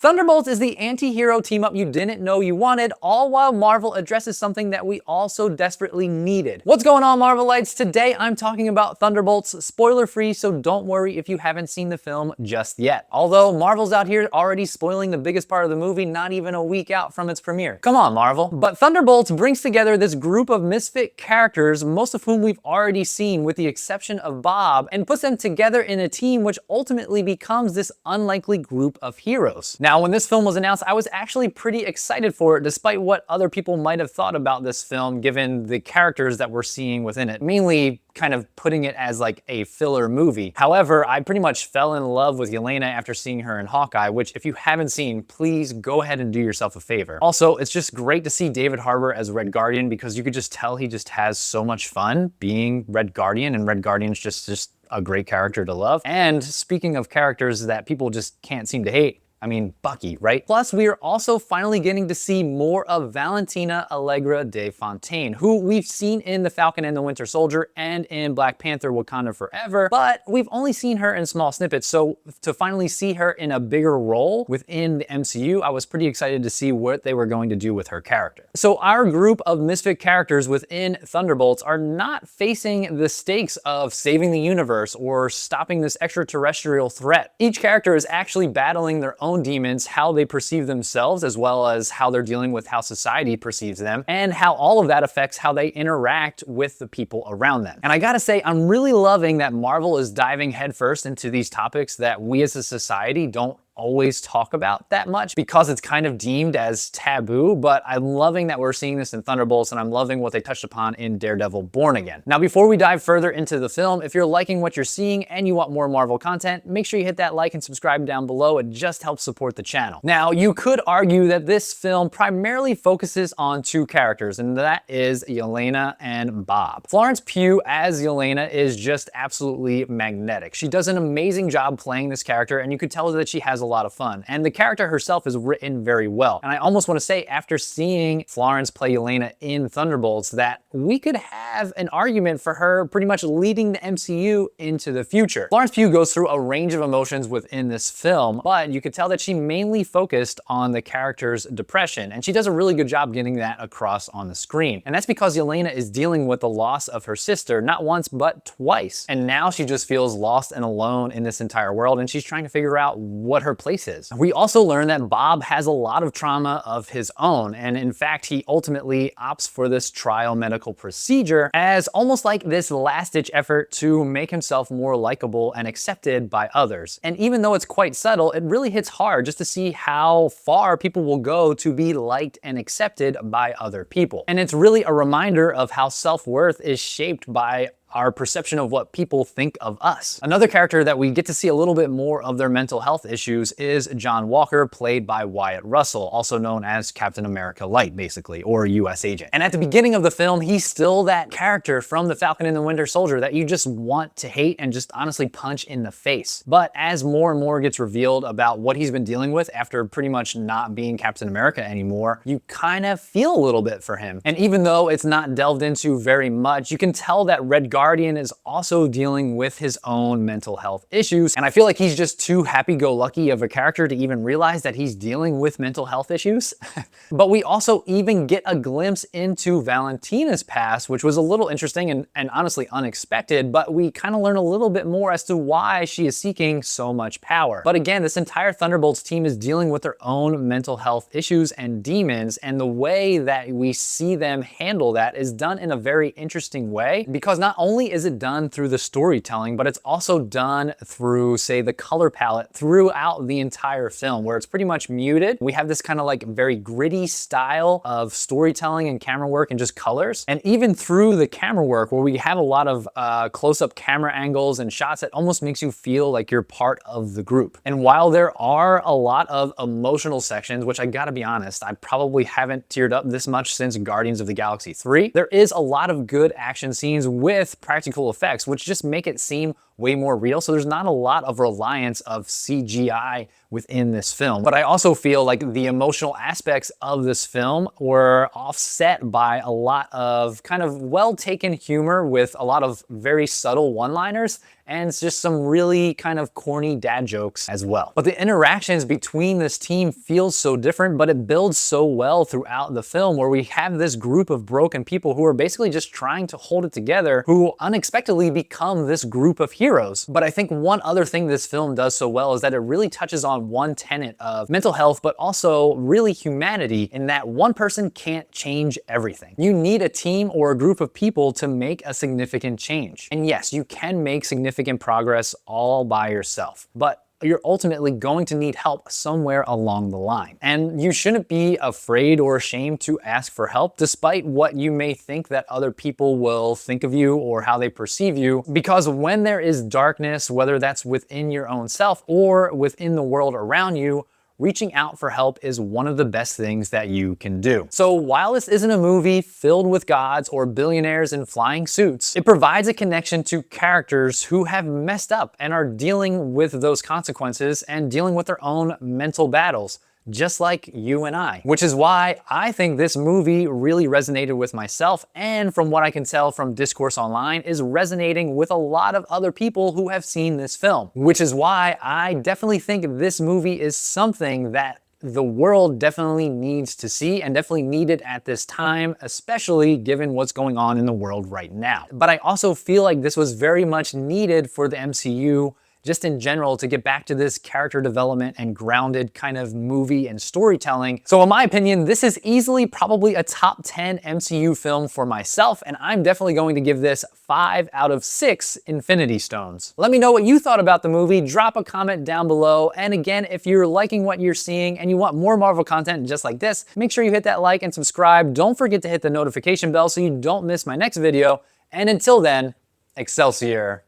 Thunderbolts is the anti-hero team-up you didn't know you wanted, all while Marvel addresses something that we all so desperately needed. What's going on, Marvelites? Today I'm talking about Thunderbolts, spoiler-free, so don't worry if you haven't seen the film just yet. Although Marvel's out here already spoiling the biggest part of the movie not even a week out from its premiere. Come on, Marvel. But Thunderbolts brings together this group of misfit characters, most of whom we've already seen with the exception of Bob, and puts them together in a team which ultimately becomes this unlikely group of heroes. Now, when this film was announced, I was actually pretty excited for it, despite what other people might have thought about this film, given the characters that we're seeing within it, mainly kind of putting it as like a filler movie. However, I pretty much fell in love with Yelena after seeing her in Hawkeye, which if you haven't seen, please go ahead and do yourself a favor. Also, it's just great to see David Harbour as Red Guardian because you could just tell he just has so much fun being Red Guardian, and Red Guardian's just a great character to love. And speaking of characters that people just can't seem to hate, I mean, Bucky, right? Plus, we are also finally getting to see more of Valentina Allegra de Fontaine, who we've seen in The Falcon and the Winter Soldier and in Black Panther: Wakanda Forever, but we've only seen her in small snippets, so to finally see her in a bigger role within the MCU, I was pretty excited to see what they were going to do with her character. So our group of misfit characters within Thunderbolts are not facing the stakes of saving the universe or stopping this extraterrestrial threat. Each character is actually battling their own demons, how they perceive themselves, as well as how they're dealing with how society perceives them, and how all of that affects how they interact with the people around them. And I gotta say, I'm really loving that Marvel is diving headfirst into these topics that we as a society don't always talk about that much because it's kind of deemed as taboo, but I'm loving that we're seeing this in Thunderbolts, and I'm loving what they touched upon in Daredevil Born Again. Now, before we dive further into the film, if you're liking what you're seeing and you want more Marvel content, make sure you hit that like and subscribe down below. It just helps support the channel. Now, you could argue that this film primarily focuses on two characters, and that is Yelena and Bob. Florence Pugh as Yelena is just absolutely magnetic. She does an amazing job playing this character, and you could tell that she has a lot of fun. And the character herself is written very well. And I almost want to say, after seeing Florence play Yelena in Thunderbolts, that we could have an argument for her pretty much leading the MCU into the future. Florence Pugh goes through a range of emotions within this film, but you could tell that she mainly focused on the character's depression, and she does a really good job getting that across on the screen. And that's because Yelena is dealing with the loss of her sister, not once, but twice. And now she just feels lost and alone in this entire world, and she's trying to figure out what her place is. We also learn that Bob has a lot of trauma of his own, and in fact, he ultimately opts for this trial medical procedure as almost like this last-ditch effort to make himself more likable and accepted by others. And even though it's quite subtle, it really hits hard just to see how far people will go to be liked and accepted by other people. And it's really a reminder of how self-worth is shaped by our perception of what people think of us. Another character that we get to see a little bit more of their mental health issues is John Walker, played by Wyatt Russell, also known as Captain America Light, basically, or US Agent. And at the beginning of the film, he's still that character from The Falcon and the Winter Soldier that you just want to hate and just honestly punch in the face. But as more and more gets revealed about what he's been dealing with after pretty much not being Captain America anymore, you kind of feel a little bit for him. And even though it's not delved into very much, you can tell that Red Guardian is also dealing with his own mental health issues, and I feel like he's just too happy-go-lucky of a character to even realize that he's dealing with mental health issues. But we also even get a glimpse into Valentina's past, which was a little interesting and honestly unexpected, but we kind of learn a little bit more as to why she is seeking so much power. But again, this entire Thunderbolts team is dealing with their own mental health issues and demons, and the way that we see them handle that is done in a very interesting way, because not only is it done through the storytelling, but it's also done through, say, the color palette throughout the entire film, where it's pretty much muted. We have this kind of like very gritty style of storytelling and camera work and just colors. And even through the camera work, where we have a lot of close-up camera angles and shots that almost makes you feel like you're part of the group. And while there are a lot of emotional sections, which I gotta be honest, I probably haven't teared up this much since Guardians of the Galaxy 3, there is a lot of good action scenes with practical effects, which just make it seem way more real. So there's not a lot of reliance of CGI within this film. But I also feel like the emotional aspects of this film were offset by a lot of kind of well-taken humor with a lot of very subtle one-liners and just some really kind of corny dad jokes as well. But the interactions between this team feels so different, but it builds so well throughout the film, where we have this group of broken people who are basically just trying to hold it together, who unexpectedly become this group of heroes. But I think one other thing this film does so well is that it really touches on one tenet of mental health, but also really humanity, in that one person can't change everything. You need a team or a group of people to make a significant change. And yes, you can make significant progress all by yourself, but you're ultimately going to need help somewhere along the line. And you shouldn't be afraid or ashamed to ask for help, despite what you may think that other people will think of you or how they perceive you. Because when there is darkness, whether that's within your own self or within the world around you, reaching out for help is one of the best things that you can do. So while this isn't a movie filled with gods or billionaires in flying suits, it provides a connection to characters who have messed up and are dealing with those consequences and dealing with their own mental battles, just like you and I. Which is why I think this movie really resonated with myself, and from what I can tell from discourse online, is resonating with a lot of other people who have seen this film. Which is why I definitely think this movie is something that the world definitely needs to see and definitely needed at this time, especially given what's going on in the world right now. But I also feel like this was very much needed for the MCU just in general, to get back to this character development and grounded kind of movie and storytelling. So in my opinion, this is easily probably a top 10 MCU film for myself, and I'm definitely going to give this 5 out of 6 Infinity Stones. Let me know what you thought about the movie, drop a comment down below, and again, if you're liking what you're seeing and you want more Marvel content just like this, make sure you hit that like and subscribe. Don't forget to hit the notification bell so you don't miss my next video, and until then, Excelsior.